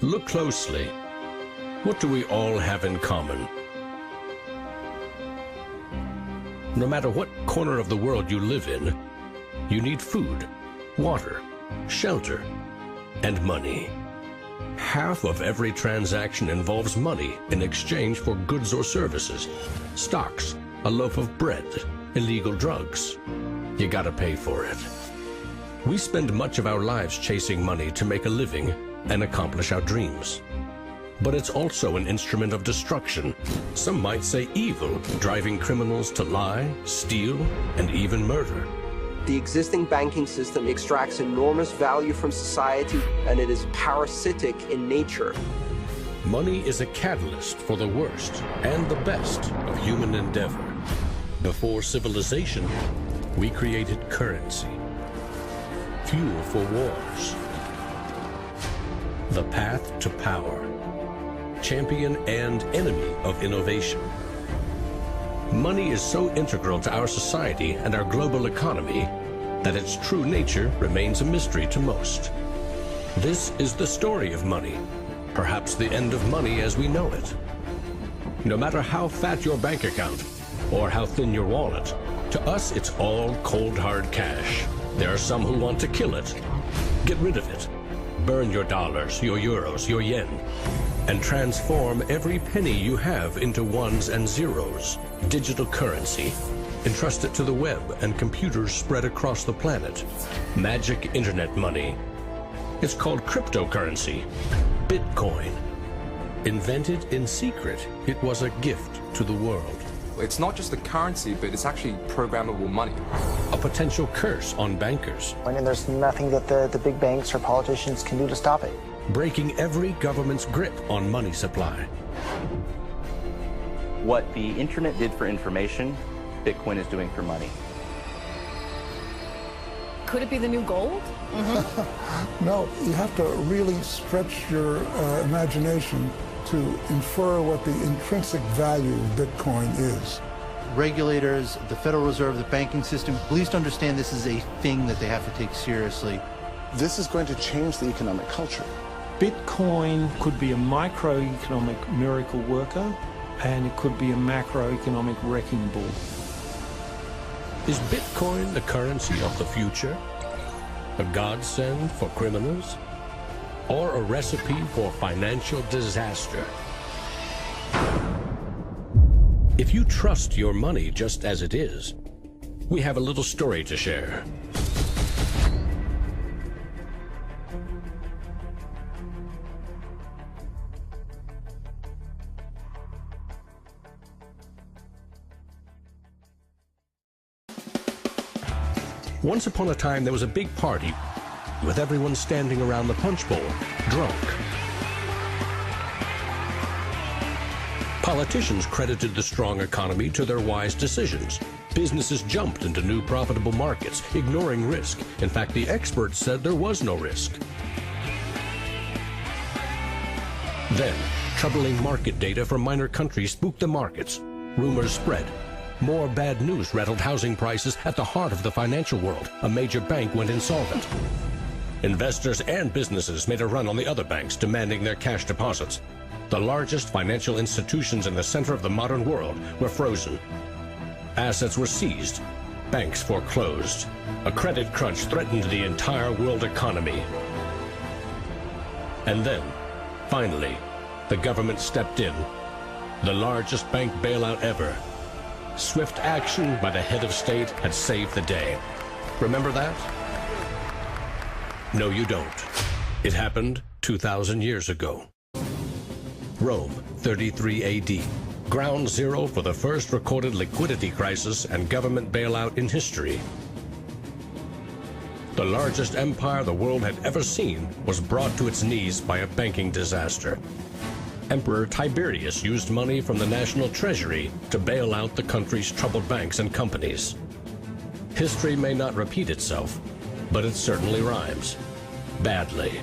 Look closely. What do we all have in common? No matter what corner of the world you live in, you need food, water, shelter, and money. Half of every transaction involves money in exchange for goods or services. Stocks, a loaf of bread, illegal drugs. You gotta pay for it. We spend much of our lives chasing money to make a living and accomplish our dreams. But it's also an instrument of destruction. Some might say evil, driving criminals to lie, steal, and even murder. The existing banking system extracts enormous value from society, and it is parasitic in nature. Money is a catalyst for the worst and the best of human endeavor. Before civilization, we created currency, fuel for wars, the path to power, champion and enemy of innovation. Money is so integral to our society and our global economy that its true nature remains a mystery to most. This is the story of money, perhaps the end of money as we know it. No matter how fat your bank account or how thin your wallet, to us it's all cold hard cash. There are some who want to kill it. Get rid of it. Burn your dollars, your euros, your yen, and transform every penny you have into ones and zeros, digital currency. Entrust it to the web and computers spread across the planet. Magic internet money. It's called cryptocurrency, Bitcoin. Invented in secret, it was a gift to the world. It's not just a currency, but it's actually programmable money. A potential curse on bankers. And there's nothing that the big banks or politicians can do to stop it. Breaking every government's grip on money supply. What the internet did for information, Bitcoin is doing for money. Could it be the new gold? No, you have to really stretch your imagination to infer what the intrinsic value of Bitcoin is. Regulators, the Federal Reserve, the banking system, please understand this is a thing that they have to take seriously. This is going to change the economic culture. Bitcoin could be a microeconomic miracle worker, and it could be a macroeconomic wrecking ball. Is Bitcoin the currency of the future? A godsend for criminals? Or a recipe for financial disaster? If you trust your money just as it is, we have a little story to share. Once upon a time, there was a big party with everyone standing around the punch bowl, drunk. Politicians credited the strong economy to their wise decisions. Businesses jumped into new profitable markets, ignoring risk. In fact, the experts said there was no risk. Then, troubling market data from minor countries spooked the markets. Rumors spread. More bad news rattled housing prices at the heart of the financial world. A major bank went insolvent. Investors and businesses made a run on the other banks, demanding their cash deposits. The largest financial institutions in the center of the modern world were frozen. Assets were seized. Banks foreclosed. A credit crunch threatened the entire world economy. And then, finally, the government stepped in. The largest bank bailout ever. Swift action by the head of state had saved the day. Remember that? No, you don't. It happened 2,000 years ago. Rome, 33 AD. Ground zero for the first recorded liquidity crisis and government bailout in history. The largest empire the world had ever seen was brought to its knees by a banking disaster. Emperor Tiberius used money from the national treasury to bail out the country's troubled banks and companies. History may not repeat itself, but it certainly rhymes. Badly.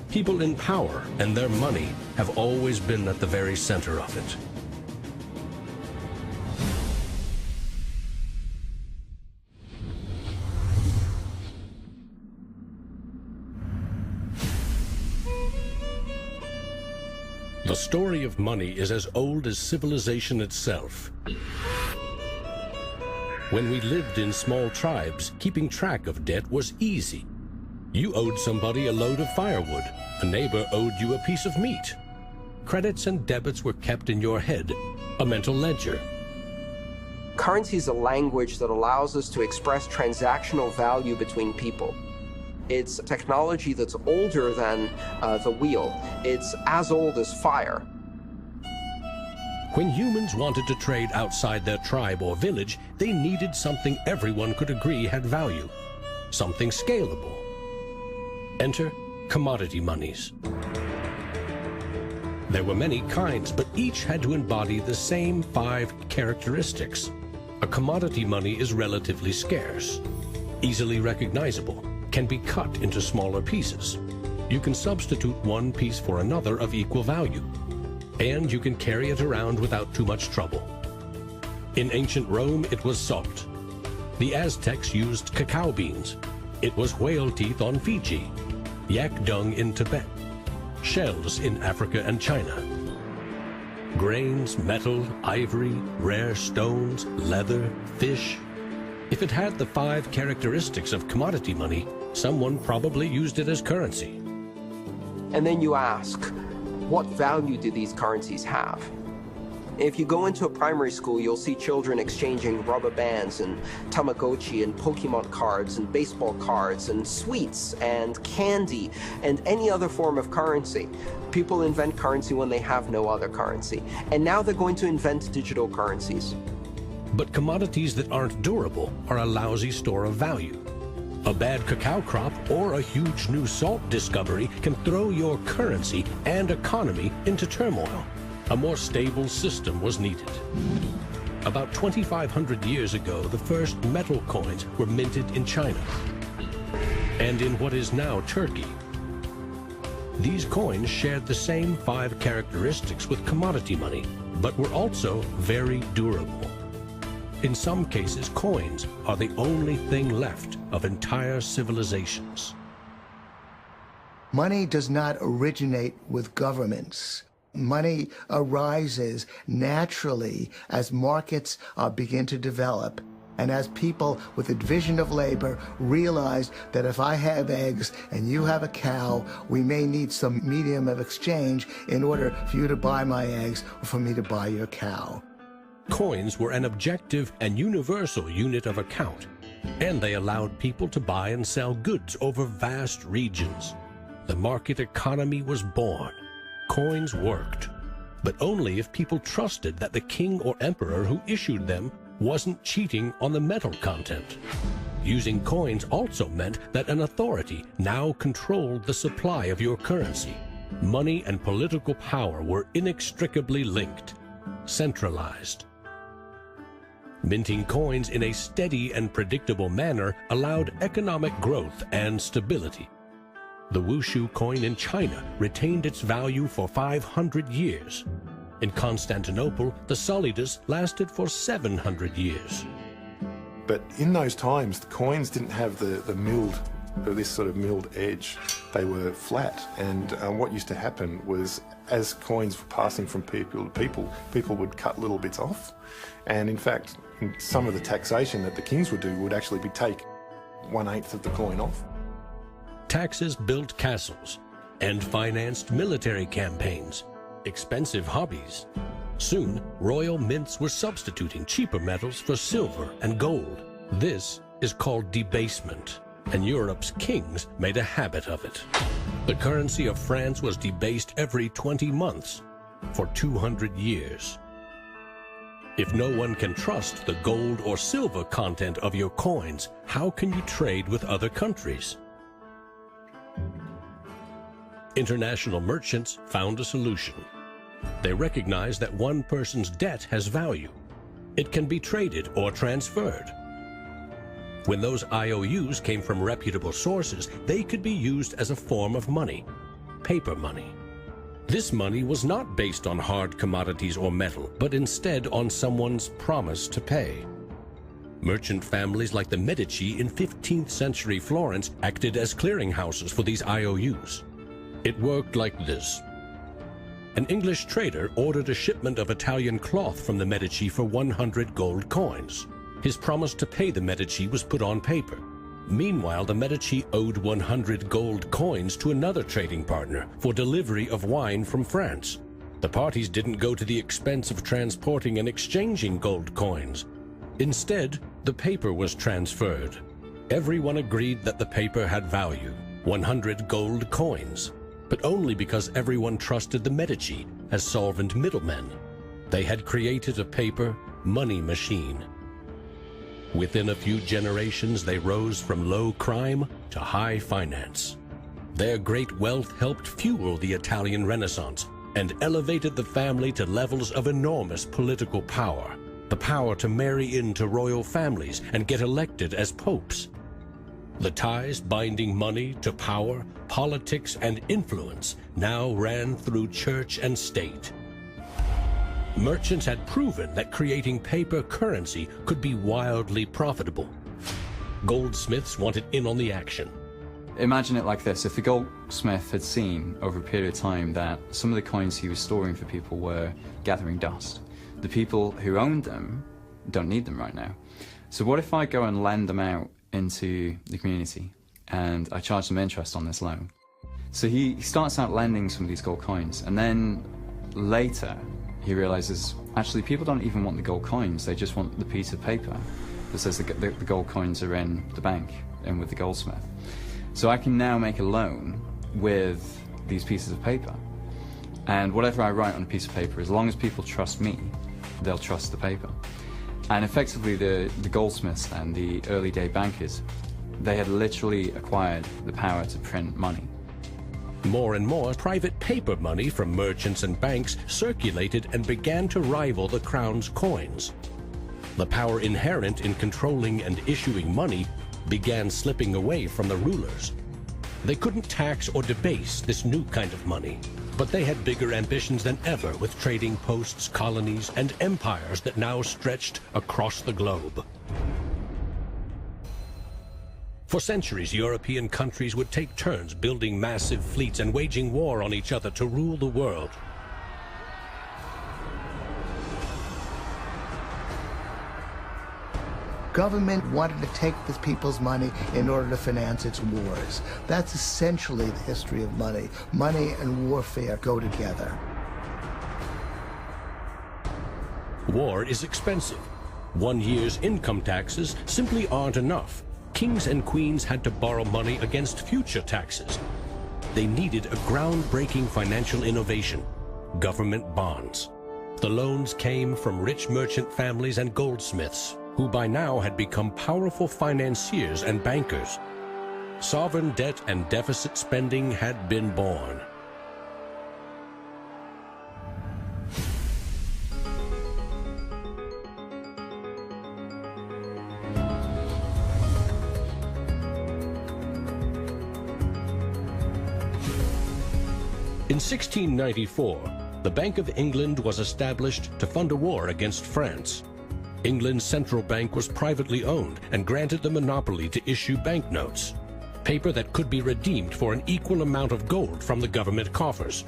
People in power and their money have always been at the very center of it. The story of money is as old as civilization itself. When we lived in small tribes, keeping track of debt was easy. You owed somebody a load of firewood. A neighbor owed you a piece of meat. Credits and debits were kept in your head, a mental ledger. Currency is a language that allows us to express transactional value between people. It's technology that's older than the wheel. It's as old as fire. When humans wanted to trade outside their tribe or village, they needed something everyone could agree had value, something scalable. Enter commodity monies. There were many kinds, but each had to embody the same 5 characteristics. A commodity money is relatively scarce, easily recognizable, can be cut into smaller pieces. You can substitute one piece for another of equal value, and you can carry it around without too much trouble. In ancient Rome, it was salt. The Aztecs used cacao beans. It was whale teeth on Fiji, yak dung in Tibet, shells in Africa and China. Grains, metal, ivory, rare stones, leather, fish. If it had the 5 characteristics of commodity money, someone probably used it as currency. And then you ask, what value do these currencies have? If you go into a primary school, you'll see children exchanging rubber bands and Tamagotchi and Pokemon cards and baseball cards and sweets and candy and any other form of currency. People invent currency when they have no other currency. And now they're going to invent digital currencies. But commodities that aren't durable are a lousy store of value. A bad cacao crop or a huge new salt discovery can throw your currency and economy into turmoil. A more stable system was needed. About 2,500 years ago, the first metal coins were minted in China and in what is now Turkey. These coins shared the same 5 characteristics with commodity money, but were also very durable. In some cases, coins are the only thing left of entire civilizations. Money does not originate with governments. Money arises naturally as markets begin to develop, and as people with a division of labor realize that if I have eggs and you have a cow, we may need some medium of exchange in order for you to buy my eggs or for me to buy your cow. Coins were an objective and universal unit of account, and they allowed people to buy and sell goods over vast regions. The market economy was born. Coins worked, but only if people trusted that the king or emperor who issued them wasn't cheating on the metal content. Using coins also meant that an authority now controlled the supply of your currency. Money and political power were inextricably linked, centralized. Minting coins in a steady and predictable manner allowed economic growth and stability. The Wushu coin in China retained its value for 500 years. In Constantinople, the solidus lasted for 700 years. But in those times, the coins didn't have this sort of milled edge. They were flat, and what used to happen was, as coins were passing from people to people, people would cut little bits off. And in fact, some of the taxation that the kings would do would actually be take 1/8 of the coin off. Taxes built castles and financed military campaigns, expensive hobbies. Soon, royal mints were substituting cheaper metals for silver and gold. This is called debasement, and Europe's kings made a habit of it. The currency of France was debased every 20 months for 200 years. If no one can trust the gold or silver content of your coins, how can you trade with other countries? International merchants found a solution. They recognized that one person's debt has value. It can be traded or transferred. When those IOUs came from reputable sources, they could be used as a form of money, paper money. This money was not based on hard commodities or metal, but instead on someone's promise to pay. Merchant families like the Medici in 15th century Florence acted as clearinghouses for these IOUs. It worked like this. an English trader ordered a shipment of Italian cloth from the Medici for 100 gold coins. His promise to pay the Medici was put on paper. Meanwhile, the Medici owed 100 gold coins to another trading partner for delivery of wine from France. The parties didn't go to the expense of transporting and exchanging gold coins. Instead, the paper was transferred. Everyone agreed that the paper had value, 100 gold coins, but only because everyone trusted the Medici as solvent middlemen. They had created a paper money machine. Within a few generations, they rose from low crime to high finance. Their great wealth helped fuel the Italian Renaissance and elevated the family to levels of enormous political power. The power to marry into royal families and get elected as popes. The ties binding money to power, politics, and influence now ran through church and state. Merchants had proven that creating paper currency could be wildly profitable. Goldsmiths wanted in on the action. Imagine it like this: if the goldsmith had seen over a period of time that some of the coins he was storing for people were gathering dust, the people who owned them don't need them right now. So what if I go and lend them out into the community and I charge them interest on this loan? So he starts out lending some of these gold coins, and then later he realizes actually people don't even want the gold coins, they just want the piece of paper that says the gold coins are in the bank and with the goldsmith. So I can now make a loan with these pieces of paper, and whatever I write on a piece of paper, as long as people trust me, they'll trust the paper. And effectively the goldsmiths and the early day bankers, they had literally acquired the power to print money. More and more private paper money from merchants and banks circulated and began to rival the crown's coins. The power inherent in controlling and issuing money began slipping away from the rulers. They couldn't tax or debase this new kind of money, but they had bigger ambitions than ever with trading posts, colonies, and empires that now stretched across the globe. For centuries, European countries would take turns building massive fleets and waging war on each other to rule the world. Government wanted to take the people's money in order to finance its wars. That's essentially the history of money. Money and warfare go together. War is expensive. 1 year's income taxes simply aren't enough. Kings and queens had to borrow money against future taxes. They needed a groundbreaking financial innovation: government bonds. The loans came from rich merchant families and goldsmiths, who by now had become powerful financiers and bankers. Sovereign debt and deficit spending had been born. In 1694, the Bank of England was established to fund a war against France. England's central bank was privately owned and granted the monopoly to issue banknotes, paper that could be redeemed for an equal amount of gold from the government coffers.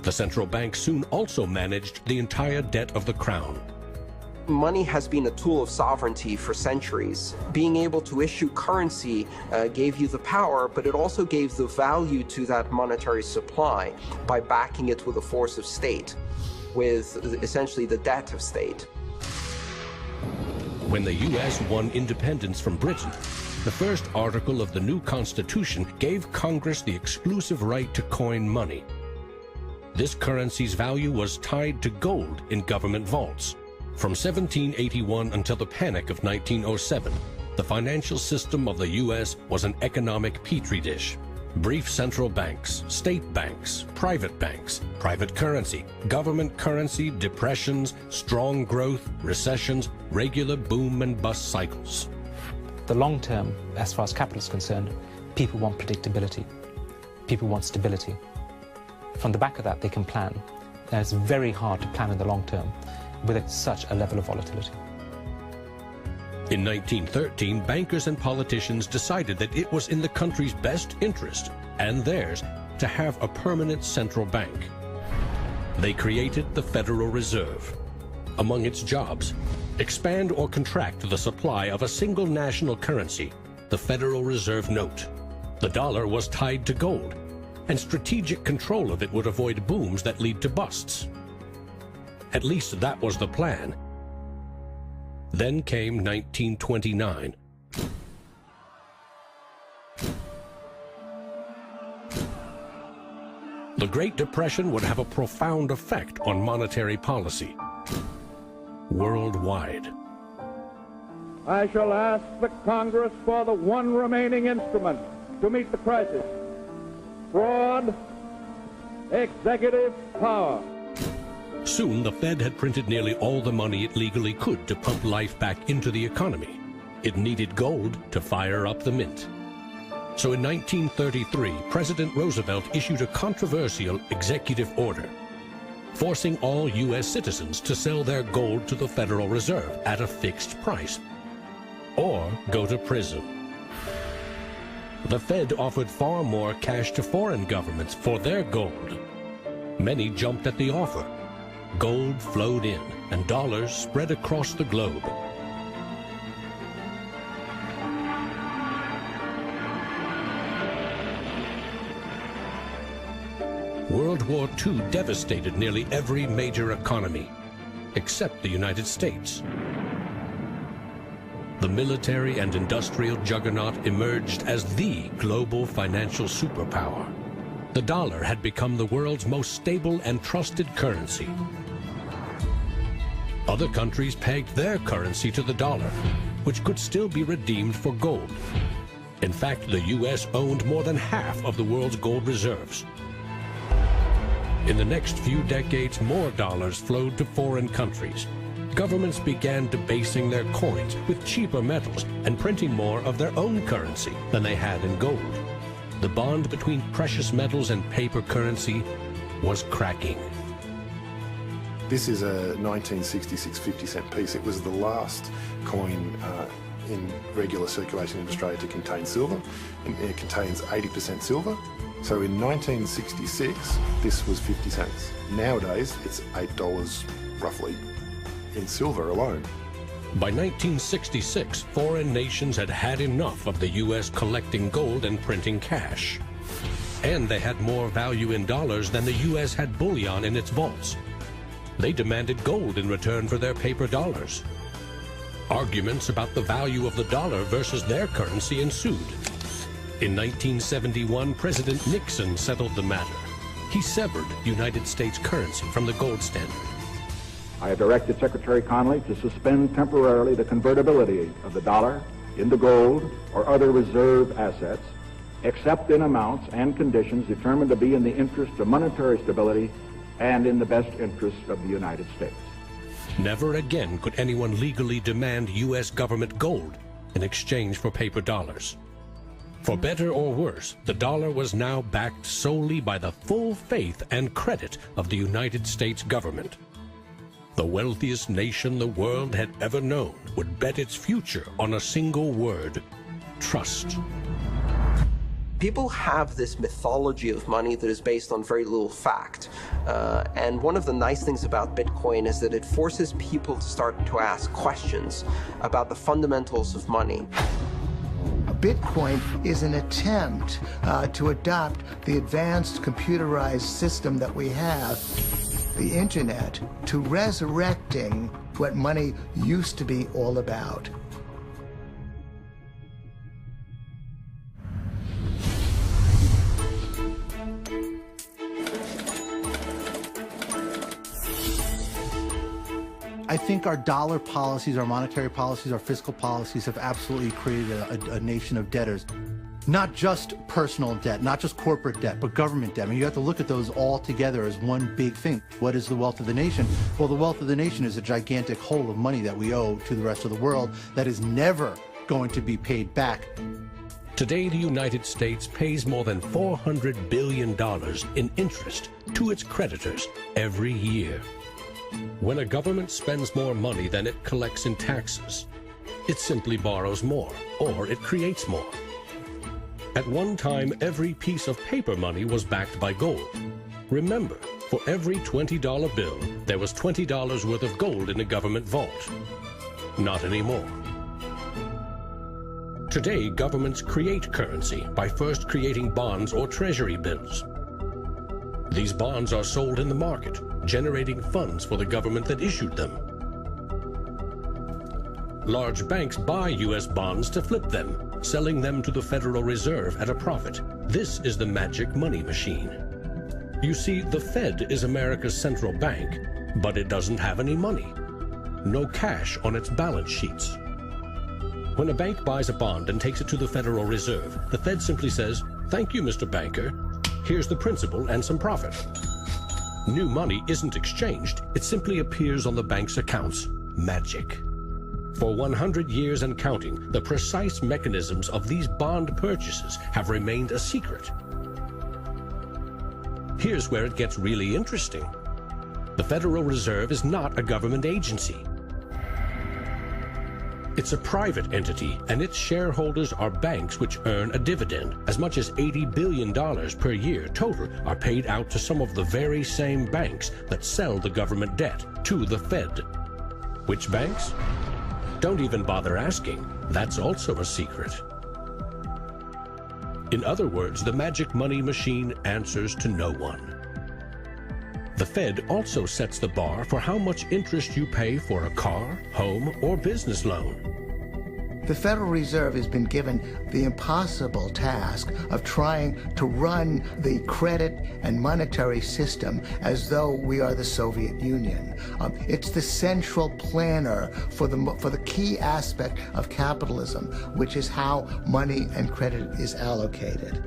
The central bank soon also managed the entire debt of the crown. Money has been a tool of sovereignty for centuries. Being able to issue currency gave you the power, but it also gave the value to that monetary supply by backing it with a force of state, with essentially the debt of state. When the U.S. won independence from Britain, the first article of the new Constitution gave Congress the exclusive right to coin money. This currency's value was tied to gold in government vaults. From 1781 until the Panic of 1907, the financial system of the U.S. was an economic petri dish. Brief central banks, state banks, private currency, government currency, depressions, strong growth, recessions, regular boom and bust cycles. The long term, as far as capital is concerned, people want predictability. People want stability. From the back of that, they can plan. Now, it's very hard to plan in the long term with such a level of volatility. In 1913, bankers and politicians decided that it was in the country's best interest, and theirs, to have a permanent central bank. They created the Federal Reserve. Among its jobs, expand or contract the supply of a single national currency, the Federal Reserve note. The dollar was tied to gold, and strategic control of it would avoid booms that lead to busts. At least that was the plan. Then came 1929. The Great Depression would have a profound effect on monetary policy worldwide. I shall ask the Congress for the one remaining instrument to meet the crisis: broad executive power. Soon, the Fed had printed nearly all the money it legally could to pump life back into the economy. It needed gold to fire up the mint. So in 1933, President Roosevelt issued a controversial executive order, forcing all U.S. citizens to sell their gold to the Federal Reserve at a fixed price, or go to prison. The Fed offered far more cash to foreign governments for their gold. Many jumped at the offer. Gold flowed in, and dollars spread across the globe. World War II devastated nearly every major economy, except the United States. The military and industrial juggernaut emerged as the global financial superpower. The dollar had become the world's most stable and trusted currency. Other countries pegged their currency to the dollar, which could still be redeemed for gold. In fact, the U.S. owned more than half of the world's gold reserves. In the next few decades, more dollars flowed to foreign countries. Governments began debasing their coins with cheaper metals and printing more of their own currency than they had in gold. The bond between precious metals and paper currency was cracking. This is a 1966 50-cent piece. It was the last coin in regular circulation in Australia to contain silver. It contains 80% silver. So in 1966, this was 50 cents. Nowadays, it's $8 roughly in silver alone. By 1966, foreign nations had had enough of the U.S. collecting gold and printing cash. And they had more value in dollars than the U.S. had bullion in its vaults. They demanded gold in return for their paper dollars. Arguments about the value of the dollar versus their currency ensued. In 1971, President Nixon settled the matter. He severed United States currency from the gold standard. I have directed Secretary Connally to suspend temporarily the convertibility of the dollar into gold or other reserve assets, except in amounts and conditions determined to be in the interest of monetary stability and in the best interest of the United States. Never again could anyone legally demand U.S. government gold in exchange for paper dollars. For better or worse, the dollar was now backed solely by the full faith and credit of the United States government. The wealthiest nation the world had ever known would bet its future on a single word: trust. People have this mythology of money that is based on very little fact. And one of the nice things about Bitcoin is that it forces people to start to ask questions about the fundamentals of money. Bitcoin is an attempt to adopt the advanced computerized system that we have, the internet, to resurrecting what money used to be all about. I think our dollar policies, our monetary policies, our fiscal policies have absolutely created a nation of debtors. Not just personal debt, not just corporate debt, but government debt. I mean, you have to look at those all together as one big thing. What is the wealth of the nation? Well, the wealth of the nation is a gigantic hole of money that we owe to the rest of the world that is never going to be paid back. Today, the United States pays more than $400 billion in interest to its creditors every year. When a government spends more money than it collects in taxes, it simply borrows more, or it creates more. At one time, every piece of paper money was backed by gold. Remember, for every $20 bill, there was $20 worth of gold in a government vault. Not anymore. Today, governments create currency by first creating bonds or treasury bills. These bonds are sold in the market, generating funds for the government that issued them. Large banks buy U.S. bonds to flip them, selling them to the Federal Reserve at a profit. This is the magic money machine. You see, the Fed is America's central bank, but it doesn't have any money. No cash on its balance sheets. When a bank buys a bond and takes it to the Federal Reserve, the Fed simply says, "Thank you, Mr. Banker. Here's the principal and some profit." New money isn't exchanged. It simply appears on the bank's accounts. Magic. For 100 years and counting, the precise mechanisms of these bond purchases have remained a secret. Here's where it gets really interesting. The Federal Reserve is not a government agency. It's a private entity, and its shareholders are banks which earn a dividend. As much as $80 billion per year total are paid out to some of the very same banks that sell the government debt to the Fed. Which banks? Don't even bother asking. That's also a secret. In other words, the magic money machine answers to no one. The Fed also sets the bar for how much interest you pay for a car, home, or business loan. The Federal Reserve has been given the impossible task of trying to run the credit and monetary system as though we are the Soviet Union. It's the central planner for the key aspect of capitalism, which is how money and credit is allocated.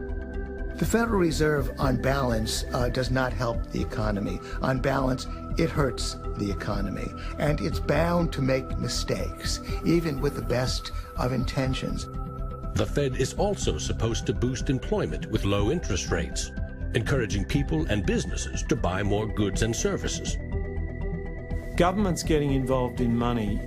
The Federal Reserve, on balance, does not help the economy. On balance, it hurts the economy. And it's bound to make mistakes, even with the best of intentions. The Fed is also supposed to boost employment with low interest rates, encouraging people and businesses to buy more goods and services. Governments getting involved in money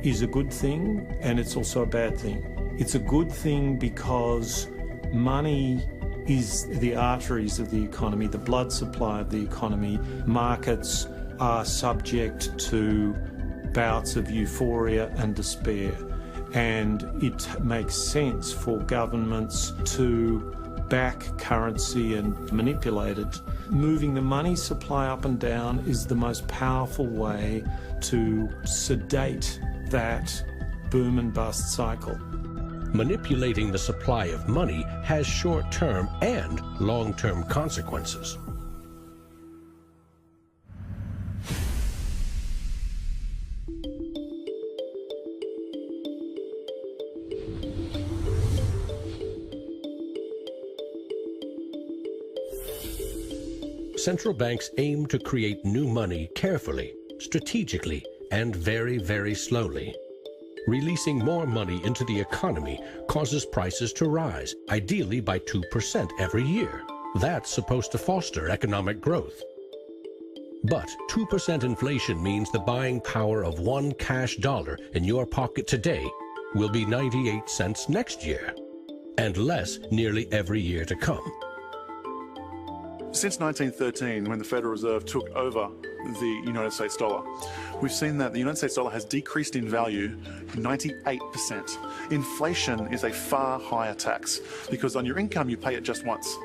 is a good thing, and it's also a bad thing. It's a good thing because money is the arteries of the economy, the blood supply of the economy. Markets are subject to bouts of euphoria and despair, and it makes sense for governments to back currency and manipulate it. Moving the money supply up and down is the most powerful way to sedate that boom and bust cycle. Manipulating the supply of money has short-term and long-term consequences. Central banks aim to create new money carefully, strategically, and very, very slowly. Releasing more money into the economy causes prices to rise, ideally by 2% every year. That's supposed to foster economic growth. But 2% inflation means the buying power of one cash dollar in your pocket today will be 98 cents next year, and less nearly every year to come. Since 1913, when the Federal Reserve took over the United States dollar, we've seen that the United States dollar has decreased in value 98%. Inflation is a far higher tax because on your income you pay it just once.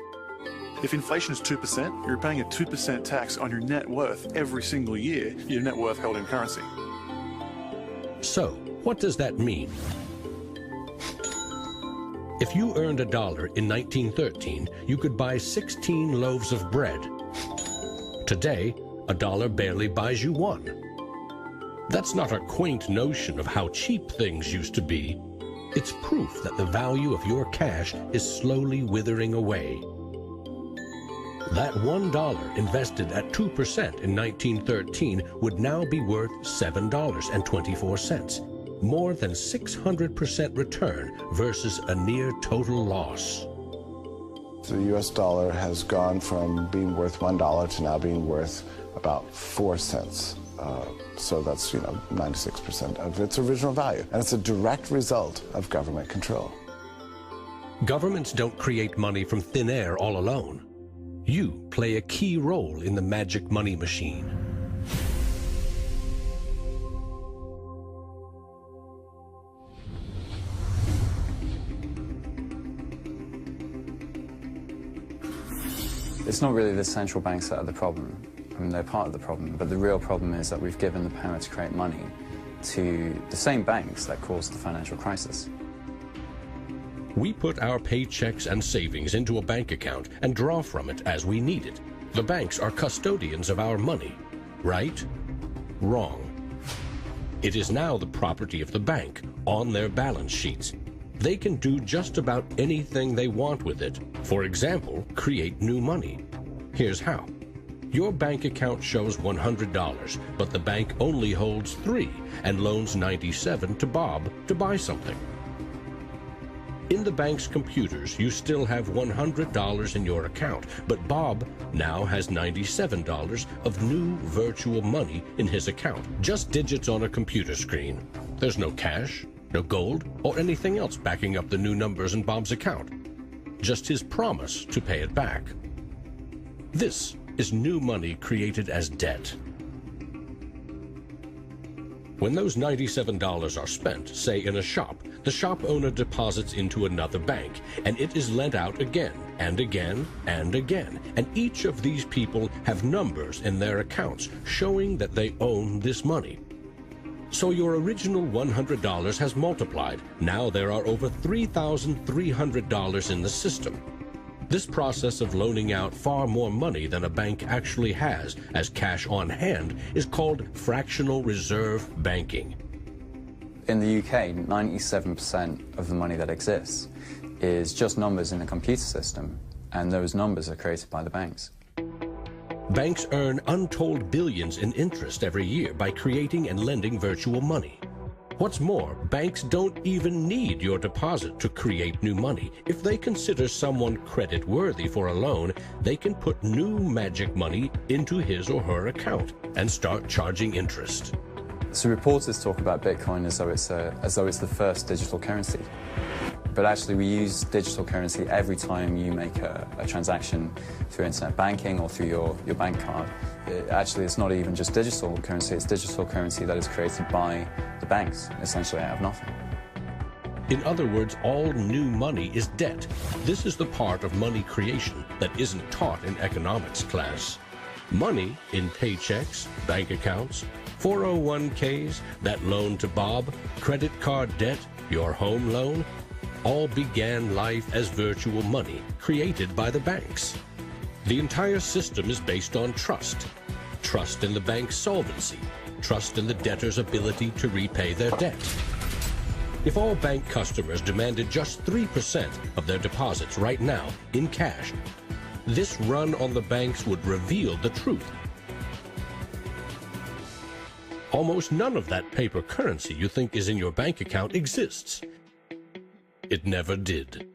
If inflation is 2%, you're paying a 2% tax on your net worth every single year, your net worth held in currency. So, what does that mean? If you earned $1 in 1913, you could buy 16 loaves of bread. Today, $1 barely buys you one. That's not a quaint notion of how cheap things used to be. It's proof that the value of your cash is slowly withering away. That $1 invested at 2% in 1913 would now be worth $7.24. More than 600% return versus a near total loss. The U.S. dollar has gone from being worth $1 to now being worth about 4 cents. So that's, 96% of its original value. And it's a direct result of government control. Governments don't create money from thin air all alone. You play a key role in the magic money machine. It's not really the central banks that are the problem. I mean, they're part of the problem, but the real problem is that we've given the power to create money to the same banks that caused the financial crisis. We put our paychecks and savings into a bank account and draw from it as we need it. The banks are custodians of our money. Right? Wrong. It is now the property of the bank on their balance sheets. They can do just about anything they want with it. For example, create new money. Here's how. Your bank account shows $100, but the bank only holds $3 and loans $97 to Bob to buy something. In the bank's computers, you still have $100 in your account, but Bob now has $97 of new virtual money in his account. Just digits on a computer screen. There's no cash, no gold, or anything else backing up the new numbers in Bob's account. Just his promise to pay it back. This is new money created as debt. When those $97 are spent, say in a shop, the shop owner deposits into another bank, and it is lent out again, and again, and again. And each of these people have numbers in their accounts showing that they own this money. So your original $100 has multiplied. Now there are over $3,300 in the system. This process of loaning out far more money than a bank actually has as cash on hand is called fractional reserve banking. In the UK, 97% of the money that exists is just numbers in a computer system, and those numbers are created by the banks. Banks earn untold billions in interest every year by creating and lending virtual money. What's more, banks don't even need your deposit to create new money. If they consider someone credit-worthy for a loan, they can put new magic money into his or her account and start charging interest. So reporters talk about Bitcoin as though it's the first digital currency. But actually we use digital currency every time you make a transaction through internet banking or through your bank card. Actually, it's not even just digital currency, it's digital currency that is created by the banks, essentially out of nothing. In other words, all new money is debt. This is the part of money creation that isn't taught in economics class. Money in paychecks, bank accounts, 401ks, that loan to Bob, credit card debt, your home loan, all began life as virtual money created by the banks. The entire system is based on trust. Trust in the bank's solvency. Trust in the debtor's ability to repay their debt. If all bank customers demanded just 3% of their deposits right now in cash, this run on the banks would reveal the truth. Almost none of that paper currency you think is in your bank account exists. It never did.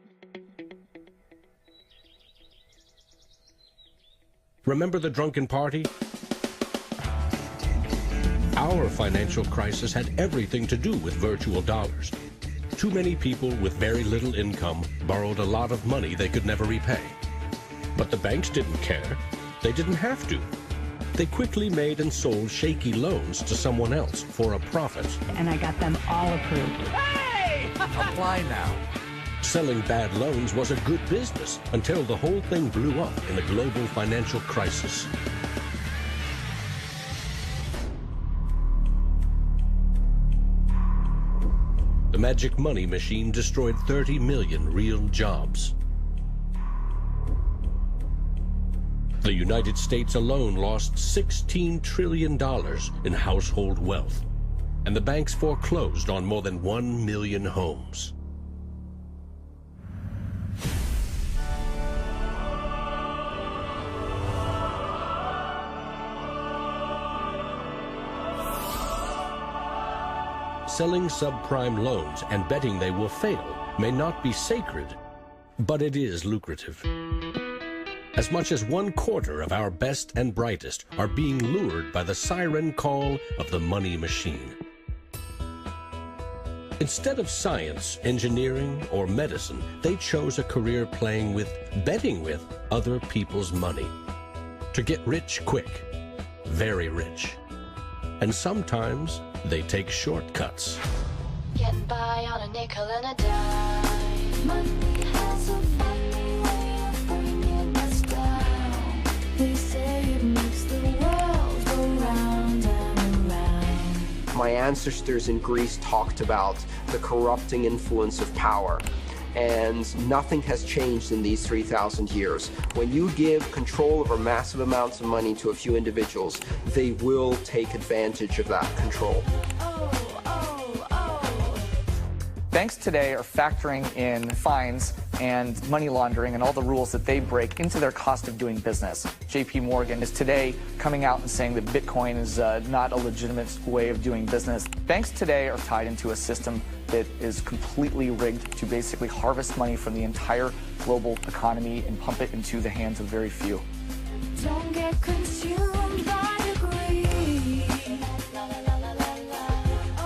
Remember the drunken party? Our financial crisis had everything to do with virtual dollars. Too many people with very little income borrowed a lot of money they could never repay. But the banks didn't care. They didn't have to. They quickly made and sold shaky loans to someone else for a profit. And I got them all approved. Hey! Apply now. Selling bad loans was a good business until the whole thing blew up in the global financial crisis. The magic money machine destroyed 30 million real jobs. The United States alone lost $16 trillion in household wealth, and the banks foreclosed on more than 1 million homes. Selling subprime loans and betting they will fail may not be sacred, but it is lucrative. As much as 1/4 of our best and brightest are being lured by the siren call of the money machine. Instead of science, engineering, or medicine, they chose a career betting with other people's money. To get rich quick, very rich. And sometimes they take shortcuts. Getting by on a nickel and a dime. Money has a funny way of bringing us down. They say it makes the world go round and around. My ancestors in Greece talked about the corrupting influence of power. And nothing has changed in these 3,000 years. When you give control over massive amounts of money to a few individuals, they will take advantage of that control. Banks today are factoring in fines and money laundering and all the rules that they break into their cost of doing business. JP Morgan is today coming out and saying that Bitcoin is not a legitimate way of doing business. Banks today are tied into a system that is completely rigged to basically harvest money from the entire global economy and pump it into the hands of very few. Don't get consumed by greed.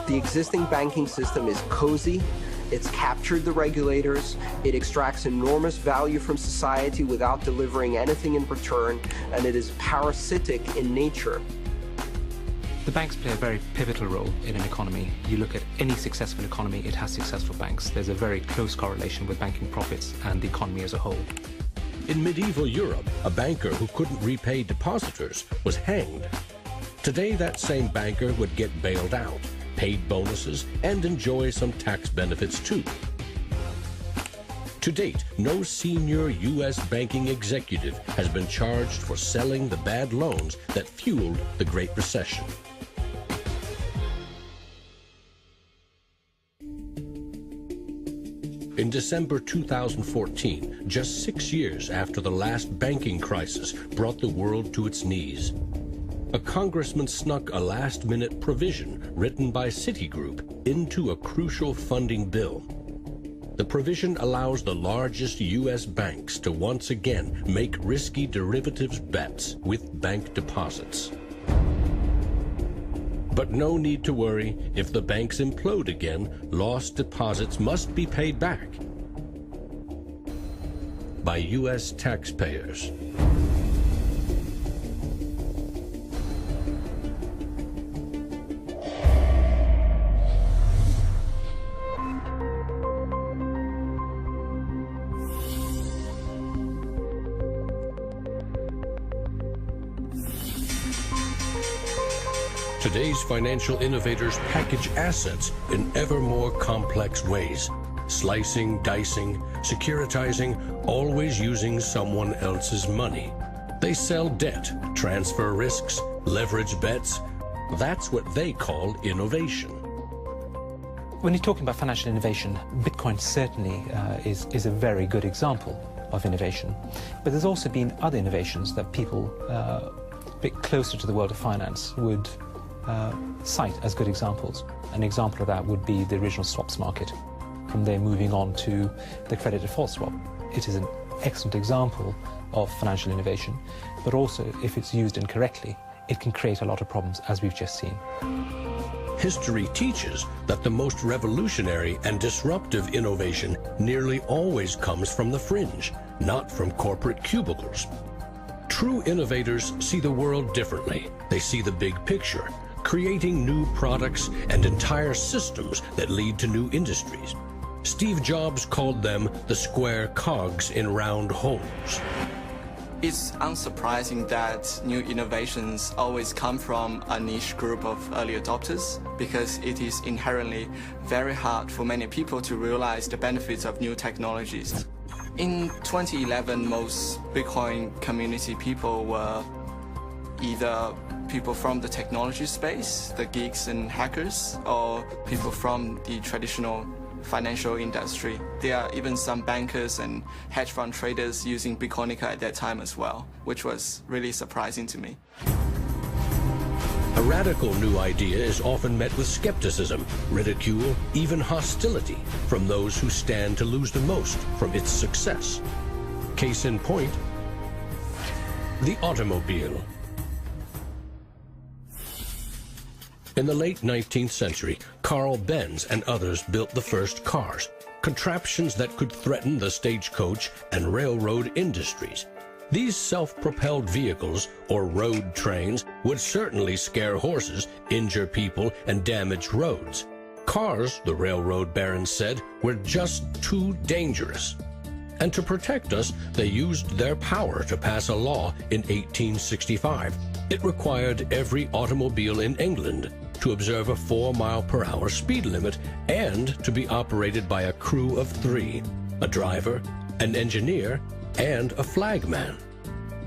The existing banking system is cozy, it's captured the regulators, it extracts enormous value from society without delivering anything in return, and it is parasitic in nature. The banks play a very pivotal role in an economy. You look at any successful economy, it has successful banks. There's a very close correlation with banking profits and the economy as a whole. In medieval Europe, a banker who couldn't repay depositors was hanged. Today, that same banker would get bailed out, paid bonuses, and enjoy some tax benefits too. To date, no senior U.S. banking executive has been charged for selling the bad loans that fueled the Great Recession. In December 2014, just 6 years after the last banking crisis brought the world to its knees, a congressman snuck a last-minute provision written by Citigroup into a crucial funding bill. The provision allows the largest U.S. banks to once again make risky derivatives bets with bank deposits. But no need to worry. If the banks implode again, lost deposits must be paid back by U.S. taxpayers. Today's financial innovators package assets in ever more complex ways, slicing, dicing, securitizing, always using someone else's money. They sell debt, transfer risks, leverage bets. That's what they call innovation. When you're talking about financial innovation, Bitcoin certainly is a very good example of innovation. But there's also been other innovations that people a bit closer to the world of finance would cite as good examples. An example of that would be the original swaps market. From there moving on to the credit default swap. It is an excellent example of financial innovation, but also if it's used incorrectly, it can create a lot of problems, as we've just seen. History teaches that the most revolutionary and disruptive innovation nearly always comes from the fringe, not from corporate cubicles. True innovators see the world differently. They see the big picture, creating new products and entire systems that lead to new industries. Steve Jobs called them the square cogs in round holes. It's unsurprising that new innovations always come from a niche group of early adopters, because it is inherently very hard for many people to realize the benefits of new technologies. In 2011, most Bitcoin community people were either people from the technology space, the geeks and hackers, or people from the traditional financial industry. There are even some bankers and hedge fund traders using Bitcoinica at that time as well, which was really surprising to me. A radical new idea is often met with skepticism, ridicule, even hostility from those who stand to lose the most from its success. Case in point, the automobile. In the late 19th century, Carl Benz and others built the first cars, contraptions that could threaten the stagecoach and railroad industries. These self-propelled vehicles, or road trains, would certainly scare horses, injure people, and damage roads. Cars, the railroad barons said, were just too dangerous. And to protect us, they used their power to pass a law in 1865. It required every automobile in England to observe a 4-mile-per-hour speed limit and to be operated by a crew of 3, a driver, an engineer, and a flagman.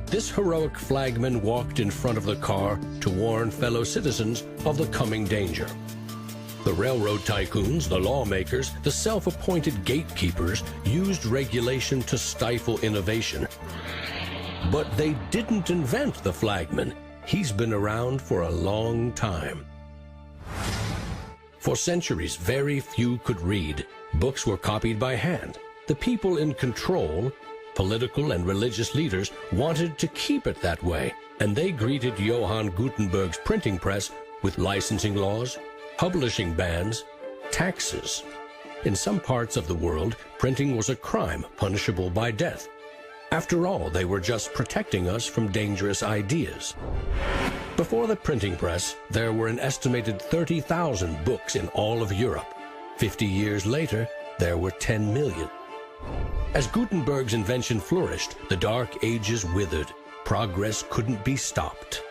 This heroic flagman walked in front of the car to warn fellow citizens of the coming danger. The railroad tycoons, the lawmakers, the self-appointed gatekeepers used regulation to stifle innovation. But they didn't invent the flagman. He's been around for a long time. For centuries, very few could read. Books were copied by hand. The people in control, political and religious leaders, wanted to keep it that way, and they greeted Johann Gutenberg's printing press with licensing laws, publishing bans, taxes. In some parts of the world, printing was a crime punishable by death. After all, they were just protecting us from dangerous ideas. Before the printing press, there were an estimated 30,000 books in all of Europe. 50 years later, there were 10 million. As Gutenberg's invention flourished, the Dark Ages withered. Progress couldn't be stopped.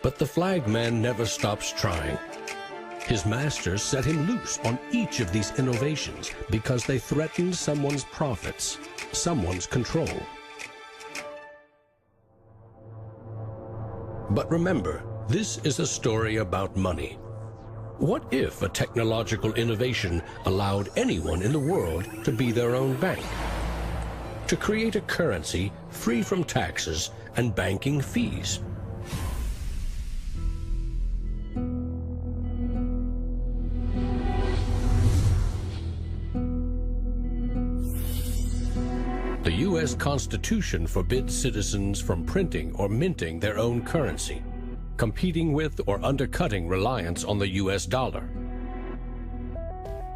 But the flagman never stops trying. His masters set him loose on each of these innovations because they threatened someone's profits, someone's control. But remember, this is a story about money. What if a technological innovation allowed anyone in the world to be their own bank? To create a currency free from taxes and banking fees? The U.S. Constitution forbids citizens from printing or minting their own currency, competing with or undercutting reliance on the U.S. dollar.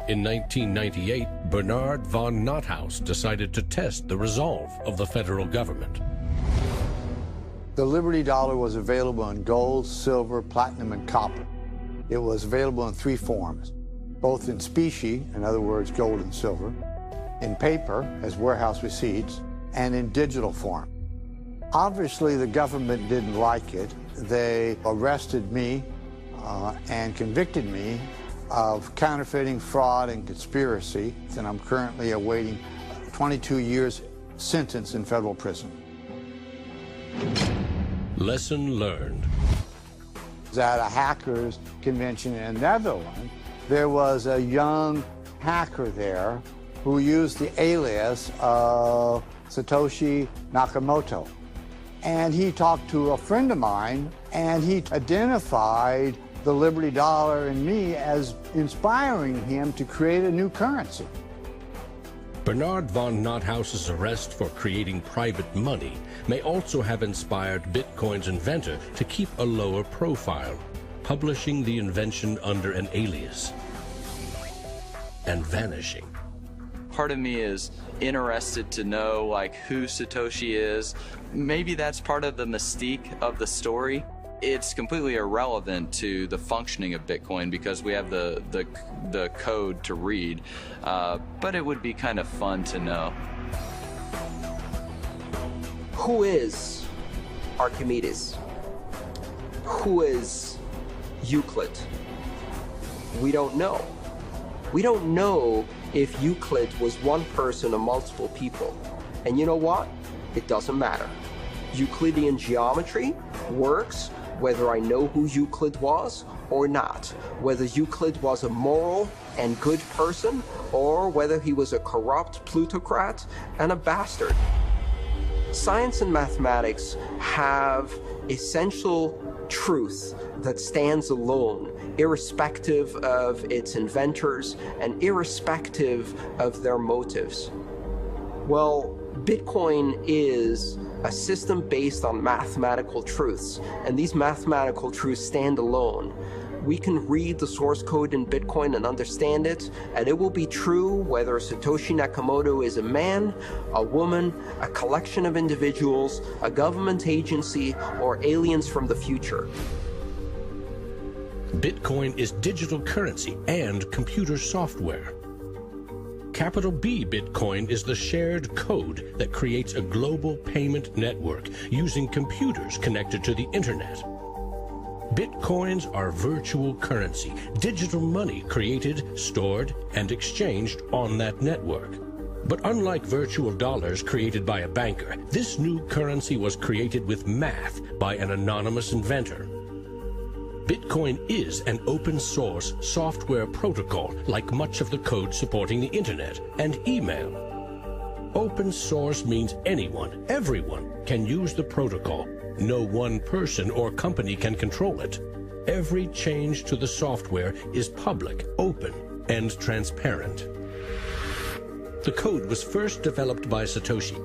In 1998, Bernard von Nothaus decided to test the resolve of the federal government. The Liberty Dollar was available in gold, silver, platinum, and copper. It was available in 3 forms, both in specie, in other words, gold and silver, in paper, as warehouse receipts, and in digital form. Obviously, the government didn't like it. They arrested me and convicted me of counterfeiting, fraud, and conspiracy, and I'm currently awaiting 22 years sentence in federal prison. Lesson learned. At a hackers convention in the Netherlands, there was a young hacker there who used the alias of Satoshi Nakamoto. And he talked to a friend of mine, and he identified the Liberty Dollar and me as inspiring him to create a new currency. Bernard von Nothaus's arrest for creating private money may also have inspired Bitcoin's inventor to keep a lower profile, publishing the invention under an alias and vanishing. Part of me is interested to know who Satoshi is. Maybe that's part of the mystique of the story. It's completely irrelevant to the functioning of Bitcoin because we have the code to read, but it would be kind of fun to know. Who is Archimedes? Who is Euclid? We don't know. We don't know if Euclid was one person or multiple people. And you know what? It doesn't matter. Euclidean geometry works whether I know who Euclid was or not, whether Euclid was a moral and good person or whether he was a corrupt plutocrat and a bastard. Science and mathematics have essential truth that stands alone, irrespective of its inventors and irrespective of their motives. Well, Bitcoin is a system based on mathematical truths, and these mathematical truths stand alone. We can read the source code in Bitcoin and understand it, and it will be true whether Satoshi Nakamoto is a man, a woman, a collection of individuals, a government agency, or aliens from the future. Bitcoin is digital currency and computer software. Capital B Bitcoin is the shared code that creates a global payment network using computers connected to the internet. Bitcoins are virtual currency, digital money created, stored, and exchanged on that network. But unlike virtual dollars created by a banker, this new currency was created with math by an anonymous inventor. Bitcoin is an open-source software protocol like much of the code supporting the internet and email. Open source means anyone, everyone, can use the protocol. No one person or company can control it. Every change to the software is public, open, and transparent. The code was first developed by Satoshi.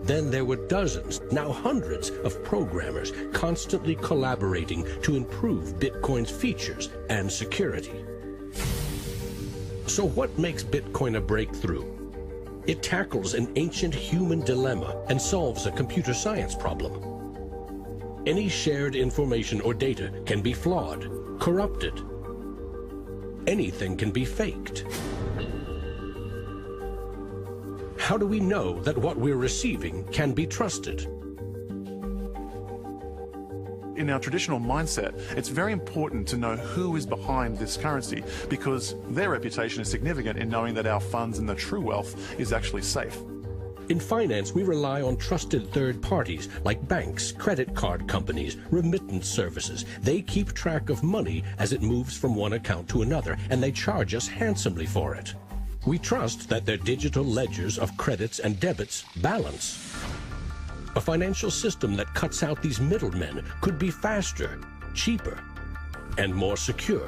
Then there were dozens, now hundreds, of programmers constantly collaborating to improve Bitcoin's features and security. So what makes Bitcoin a breakthrough? It tackles an ancient human dilemma and solves a computer science problem. Any shared information or data can be flawed, corrupted. Anything can be faked. How do we know that what we're receiving can be trusted? In our traditional mindset, it's very important to know who is behind this currency because their reputation is significant in knowing that our funds and the true wealth is actually safe. In finance, we rely on trusted third parties like banks, credit card companies, remittance services. They keep track of money as it moves from one account to another, and they charge us handsomely for it. We trust that their digital ledgers of credits and debits balance. A financial system that cuts out these middlemen could be faster, cheaper, and more secure.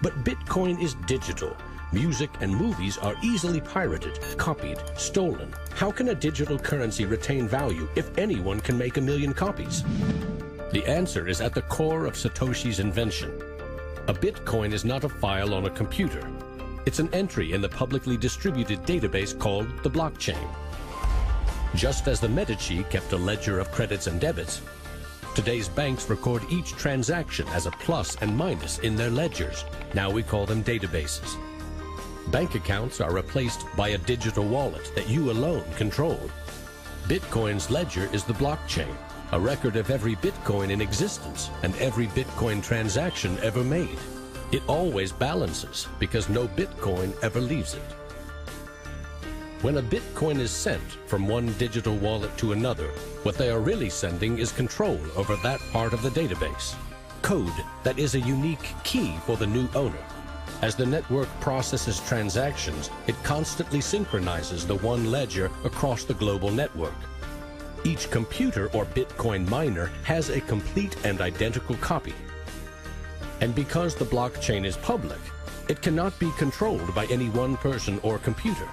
But Bitcoin is digital. Music and movies are easily pirated, copied, stolen. How can a digital currency retain value if anyone can make 1 million copies? The answer is at the core of Satoshi's invention. A Bitcoin is not a file on a computer. It's an entry in the publicly distributed database called the blockchain. Just as the Medici kept a ledger of credits and debits, today's banks record each transaction as a plus and minus in their ledgers. Now we call them databases. Bank accounts are replaced by a digital wallet that you alone control. Bitcoin's ledger is the blockchain, a record of every Bitcoin in existence and every Bitcoin transaction ever made. It always balances because no Bitcoin ever leaves it. When a Bitcoin is sent from one digital wallet to another, what they are really sending is control over that part of the database. Code that is a unique key for the new owner. As the network processes transactions, it constantly synchronizes the one ledger across the global network. Each computer or Bitcoin miner has a complete and identical copy. And because the blockchain is public, it cannot be controlled by any one person or computer.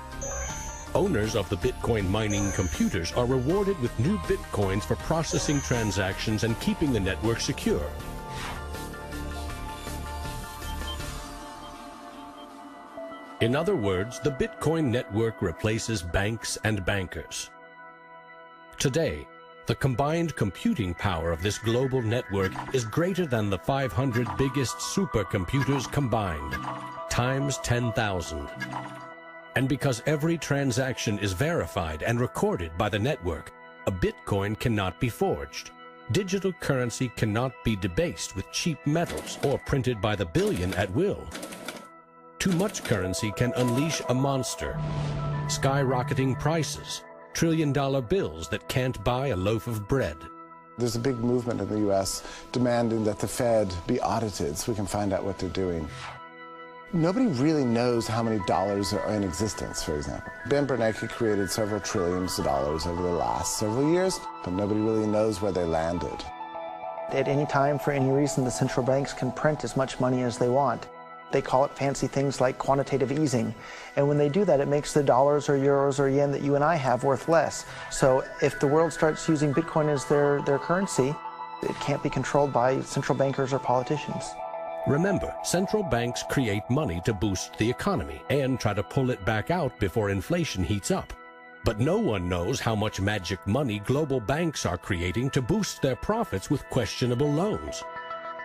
Owners of the Bitcoin mining computers are rewarded with new Bitcoins for processing transactions and keeping the network secure. In other words, the Bitcoin network replaces banks and bankers. Today, the combined computing power of this global network is greater than the 500 biggest supercomputers combined, times 10,000. And because every transaction is verified and recorded by the network, a Bitcoin cannot be forged. Digital currency cannot be debased with cheap metals or printed by the billion at will. Too much currency can unleash a monster, skyrocketing prices, trillion-dollar bills that can't buy a loaf of bread. There's a big movement in the U.S. demanding that the Fed be audited so we can find out what they're doing. Nobody really knows how many dollars are in existence, for example. Ben Bernanke created several trillions of dollars over the last several years, but nobody really knows where they landed. At any time, for any reason, the central banks can print as much money as they want. They call it fancy things like quantitative easing. And when they do that, it makes the dollars or euros or yen that you and I have worth less. So if the world starts using Bitcoin as their currency, It can't be controlled by central bankers or politicians. Remember, central banks create money to boost the economy and try to pull it back out before inflation heats up. But no one knows how much magic money global banks are creating to boost their profits with questionable loans.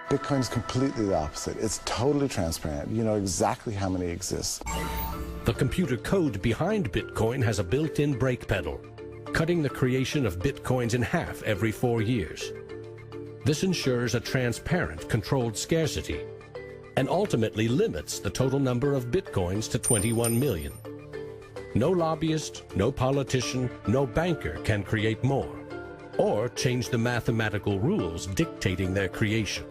Bitcoin is completely the opposite. It's totally transparent. You know exactly how many exist. The computer code behind Bitcoin has a built-in brake pedal, cutting the creation of Bitcoins in half every 4 years. This ensures a transparent, controlled scarcity and ultimately limits the total number of Bitcoins to 21 million. No lobbyist, no politician, no banker can create more or change the mathematical rules dictating their creation.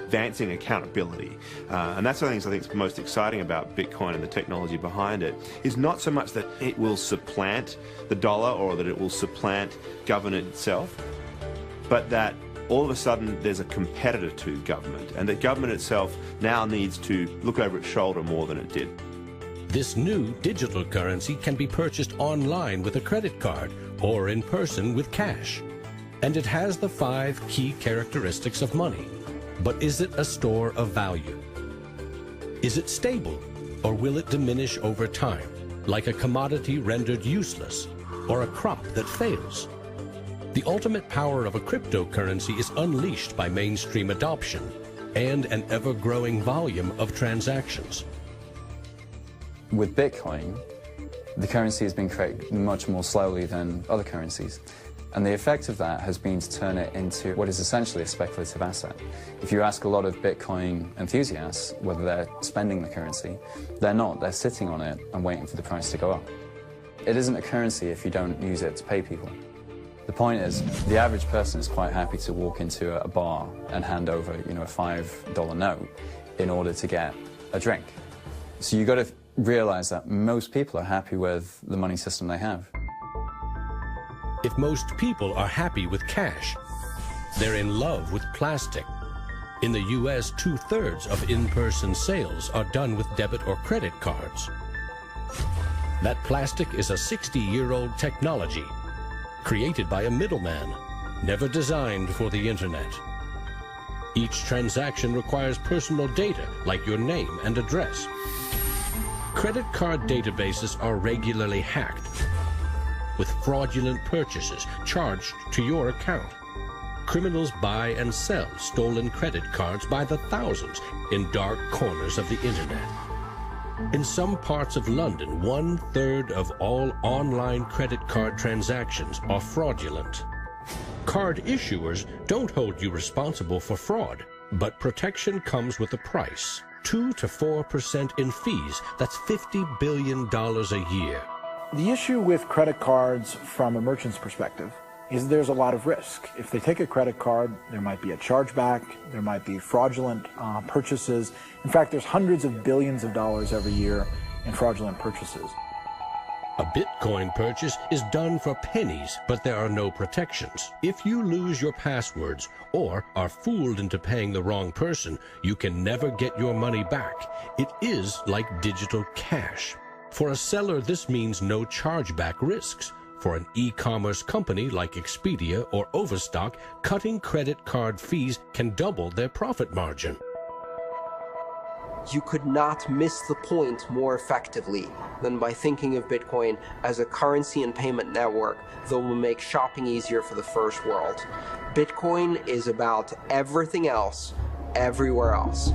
Advancing accountability. And that's one of the things I think is most exciting about Bitcoin and the technology behind it, is not so much that it will supplant the dollar or that it will supplant government itself, but that all of a sudden there's a competitor to government, and that government itself now needs to look over its shoulder more than it did. This new digital currency can be purchased online with a credit card or in person with cash. And it has the 5 key characteristics of money. But is it a store of value? Is it stable, or will it diminish over time, like a commodity rendered useless or a crop that fails? The ultimate power of a cryptocurrency is unleashed by mainstream adoption and an ever-growing volume of transactions. With Bitcoin, the currency has been created much more slowly than other currencies. And the effect of that has been to turn it into what is essentially a speculative asset. If you ask a lot of Bitcoin enthusiasts whether they're spending the currency, they're not. They're sitting on it and waiting for the price to go up. It isn't a currency if you don't use it to pay people. The point is, the average person is quite happy to walk into a bar and hand over, a $5 note in order to get a drink. So you've got to realize that most people are happy with the money system they have. If most people are happy with cash, they're in love with plastic. In the US, 2/3 of in-person sales are done with debit or credit cards. That plastic is a 60-year-old technology, created by a middleman, never designed for the internet. Each transaction requires personal data, like your name and address. Credit card databases are regularly hacked, with fraudulent purchases charged to your account. Criminals buy and sell stolen credit cards by the thousands in dark corners of the internet. In some parts of London, 1/3 of all online credit card transactions are fraudulent. Card issuers don't hold you responsible for fraud, but protection comes with a price. 2 to 4% in fees. That's $50 billion a year. The issue with credit cards from a merchant's perspective is there's a lot of risk. If they take a credit card, there might be a chargeback, there might be fraudulent purchases. In fact, there's hundreds of billions of dollars every year in fraudulent purchases. A Bitcoin purchase is done for pennies, but there are no protections. If you lose your passwords or are fooled into paying the wrong person, you can never get your money back. It is like digital cash. For a seller, this means no chargeback risks. For an e-commerce company like Expedia or Overstock, cutting credit card fees can double their profit margin. You could not miss the point more effectively than by thinking of Bitcoin as a currency and payment network that will make shopping easier for the first world. Bitcoin is about everything else, everywhere else.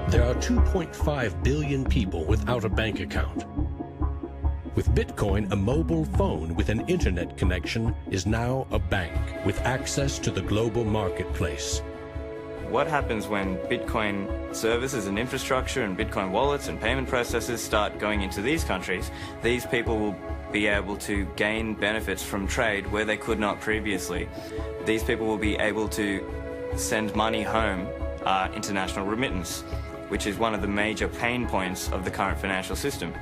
There are 2.5 billion people without a bank account. With Bitcoin, a mobile phone with an internet connection is now a bank with access to the global marketplace. What happens when Bitcoin services and infrastructure and Bitcoin wallets and payment processors start going into these countries? These people will be able to gain benefits from trade where they could not previously. These people will be able to send money home, international remittance, which is one of the major pain points of the current financial system.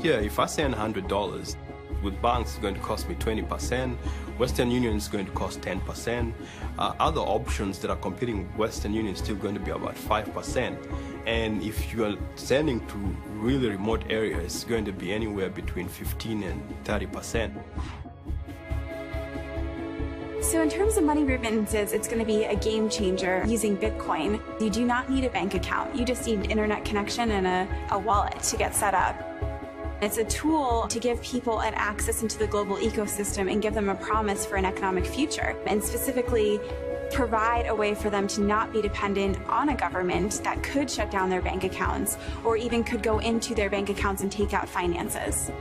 Yeah, if I send $100, with banks it's going to cost me 20%, Western Union is going to cost 10%, other options that are competing with Western Union is still going to be about 5%. And if you are sending to really remote areas, it's going to be anywhere between 15 and 30%. So in terms of money remittances, it's going to be a game changer using Bitcoin. You do not need a bank account. You just need an internet connection and a wallet to get set up. It's a tool to give people an access into the global ecosystem and give them a promise for an economic future, and specifically provide a way for them to not be dependent on a government that could shut down their bank accounts or even could go into their bank accounts and take out finances.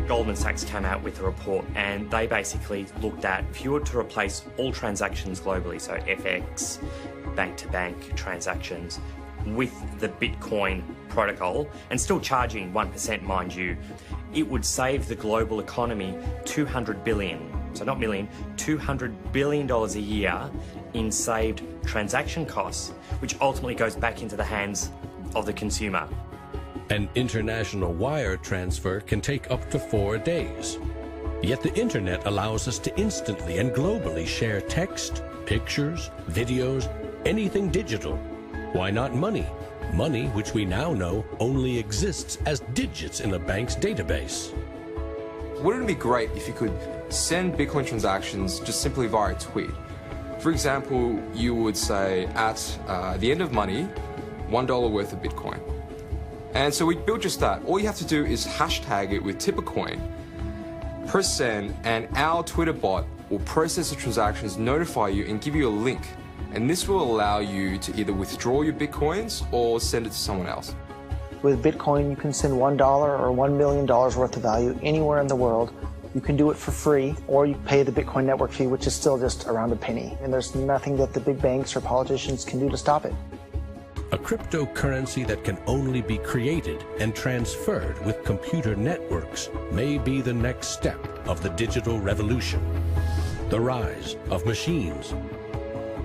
Goldman Sachs came out with a report and they basically looked at if you were to replace all transactions globally, so FX, bank-to-bank transactions, with the Bitcoin protocol, and still charging 1%, mind you, it would save the global economy $200 billion, so not million, $200 billion a year in saved transaction costs, which ultimately goes back into the hands of the consumer. An international wire transfer can take up to 4 days. Yet the internet allows us to instantly and globally share text, pictures, videos, anything digital. Why not money? Money, which we now know only exists as digits in a bank's database. Wouldn't it be great if you could send Bitcoin transactions just simply via a tweet? For example, you would say at the end of money, $1 worth of Bitcoin. And so we built just that. All you have to do is hashtag it with Tippercoin, press send, and our Twitter bot will process the transactions, notify you, and give you a link. And this will allow you to either withdraw your Bitcoins or send it to someone else. With Bitcoin, you can send $1 or $1 million worth of value anywhere in the world. You can do it for free, or you pay the Bitcoin network fee, which is still just around a penny. And there's nothing that the big banks or politicians can do to stop it. A cryptocurrency that can only be created and transferred with computer networks may be the next step of the digital revolution. The rise of machines,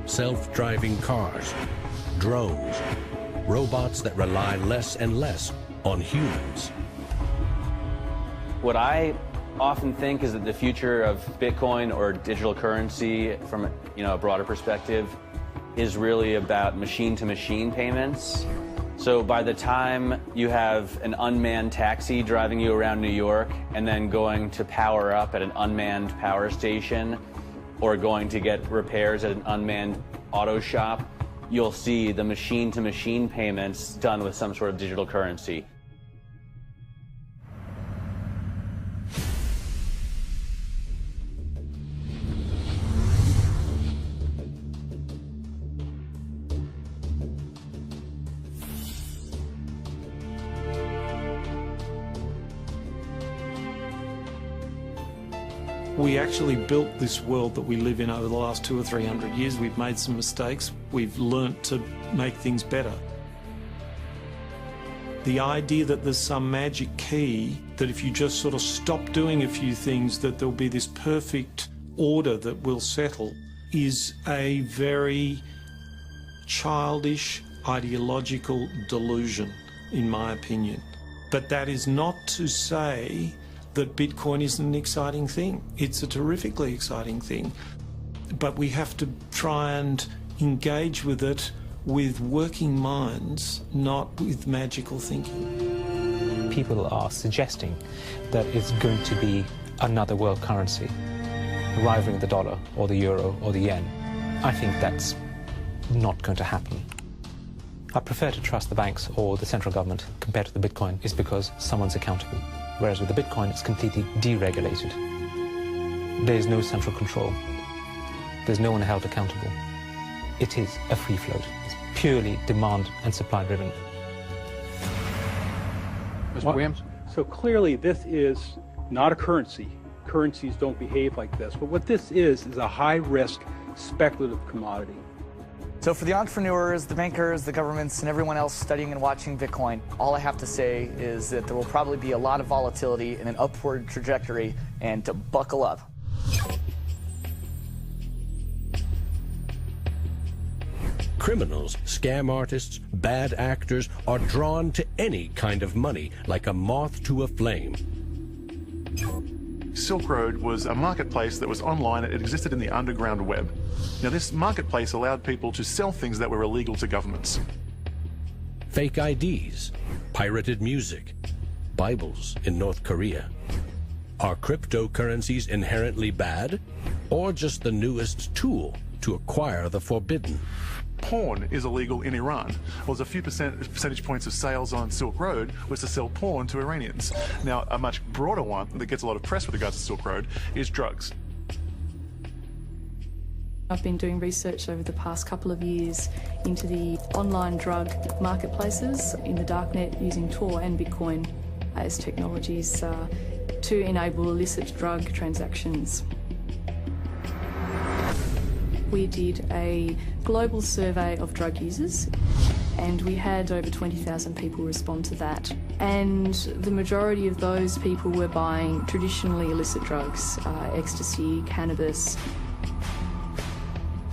self-driving cars, drones, robots that rely less and less on humans. What I often think is that the future of Bitcoin or digital currency from a broader perspective is really about machine-to-machine payments. So by the time you have an unmanned taxi driving you around New York and then going to power up at an unmanned power station or going to get repairs at an unmanned auto shop, you'll see the machine-to-machine payments done with some sort of digital currency. We actually built this world that we live in over the last 200 or 300 years. We've made some mistakes. We've learnt to make things better. The idea that there's some magic key, that if you just sort of stop doing a few things, that there'll be this perfect order that will settle, is a very childish, ideological delusion, in my opinion. But that is not to say that Bitcoin isn't an exciting thing. It's a terrifically exciting thing. But we have to try and engage with it with working minds, not with magical thinking. People are suggesting that it's going to be another world currency, rivaling the dollar or the euro or the yen. I think that's not going to happen. I prefer to trust the banks or the central government compared to the Bitcoin is because someone's accountable. Whereas with the Bitcoin, it's completely deregulated. There is no central control. There's no one held accountable. It is a free float. It's purely demand and supply driven. Mr. Williams? So clearly this is not a currency. Currencies don't behave like this. But what this is a high-risk speculative commodity. So for the entrepreneurs, the bankers, the governments, and everyone else studying and watching Bitcoin, all I have to say is that there will probably be a lot of volatility and an upward trajectory, and to buckle up. Criminals, scam artists, bad actors are drawn to any kind of money like a moth to a flame. Silk Road was a marketplace that was online. It existed in the underground web. Now, this marketplace allowed people to sell things that were illegal to governments. Fake IDs, pirated music, Bibles in North Korea. Are cryptocurrencies inherently bad, or just the newest tool to acquire the forbidden? Porn is illegal in Iran. Well, there's a few percentage points of sales on Silk Road was to sell porn to Iranians. Now, a much broader one that gets a lot of press with regards to Silk Road is drugs. I've been doing research over the past couple of years into the online drug marketplaces in the darknet using Tor and Bitcoin as technologies to enable illicit drug transactions. We did a global survey of drug users, and we had over 20,000 people respond to that. And the majority of those people were buying traditionally illicit drugs, ecstasy, cannabis.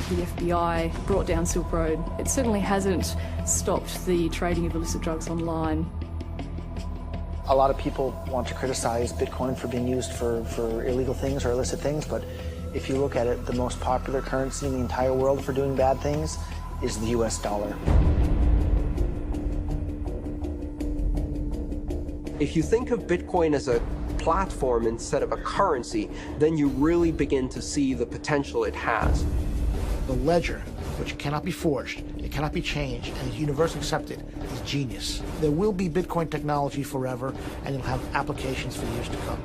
The FBI brought down Silk Road. It certainly hasn't stopped the trading of illicit drugs online. A lot of people want to criticize Bitcoin for being used for illegal things or illicit things, but if you look at it, the most popular currency in the entire world for doing bad things is the US dollar. If you think of Bitcoin as a platform instead of a currency, then you really begin to see the potential it has. The ledger, which cannot be forged, it cannot be changed, and is universally accepted, is genius. There will be Bitcoin technology forever, and it'll have applications for years to come.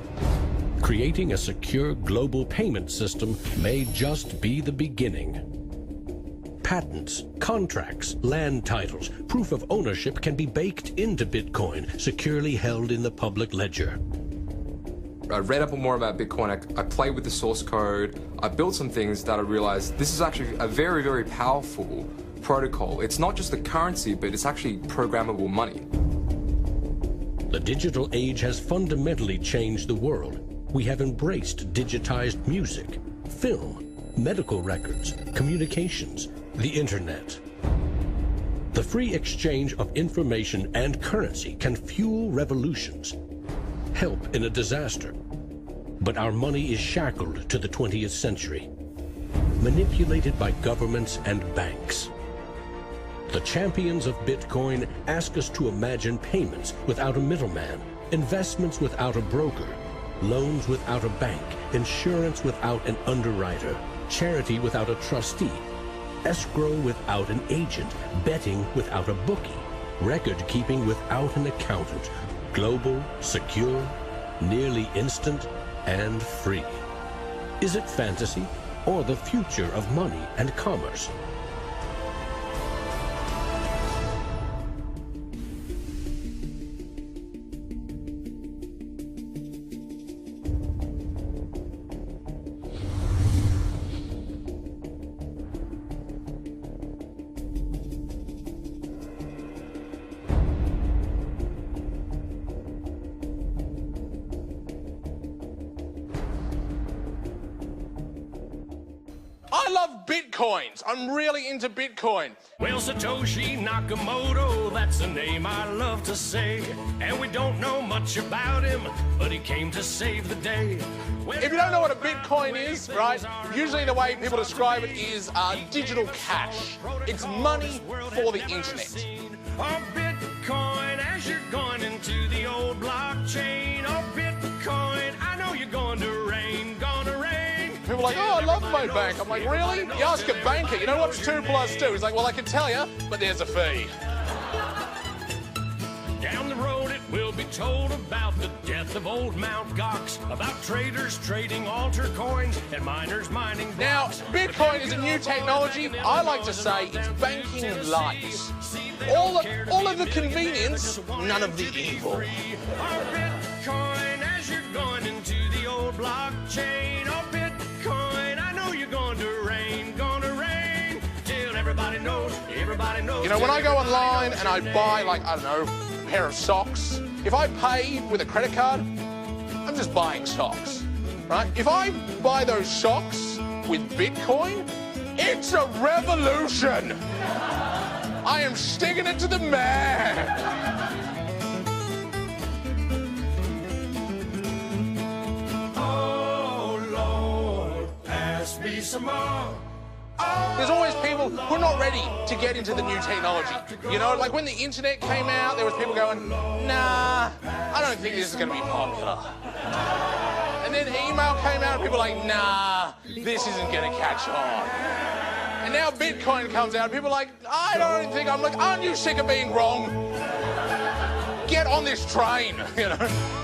Creating a secure global payment system may just be the beginning. Patents, contracts, land titles, proof of ownership can be baked into Bitcoin, securely held in the public ledger. I read up more about Bitcoin, I played with the source code, I built some things that I realized this is actually a very, very powerful protocol. It's not just a currency, but it's actually programmable money. The digital age has fundamentally changed the world. We have embraced digitized music, film, medical records, communications, the internet. The free exchange of information and currency can fuel revolutions, help in a disaster. But our money is shackled to the 20th century, manipulated by governments and banks. The champions of Bitcoin ask us to imagine payments without a middleman, investments without a broker, loans without a bank, insurance without an underwriter, charity without a trustee, escrow without an agent, betting without a bookie, record keeping without an accountant, global, secure, nearly instant, and free. Is it fantasy or the future of money and commerce? I love Bitcoins. I'm really into Bitcoin. Well, Satoshi Nakamoto, that's a name I love to say. And we don't know much about him, but he came to save the day. If you don't know what a Bitcoin is, right, usually the way people describe it is digital cash. It's money for the internet. Oh, Bitcoin, as you're going into the old blockchain. Oh, Bitcoin, I know you're going to rain, gonna rain. People are like, oh, I love my bank. I'm like, really? You ask a banker, you know what's 2 + 2? He's like, well, I can tell you, but there's a fee. Down the road it will be told about the death of old Mt. Gox, about traders trading altar coins and miners mining blocks. Now, Bitcoin is a new technology. I like to say it's banking light. All of the convenience, none of the evil. Oh, Bitcoin, as you're going into the old blockchain. Oh, Bitcoin, I know you're going to rain, till everybody knows, everybody knows. You know, when I go online and I buy, like, I don't know, a pair of socks, if I pay with a credit card, I'm just buying socks, right? If I buy those socks with Bitcoin, it's a revolution. I am sticking it to the man. Me some more. There's always people who are not ready to get into the new technology. You know, like when the internet came out, there was people going, nah, I don't think this is going to be popular. And then email came out and people were like, nah, this isn't going to catch on. And now Bitcoin comes out and people are like, I don't think, I'm like, aren't you sick of being wrong? Get on this train, you know?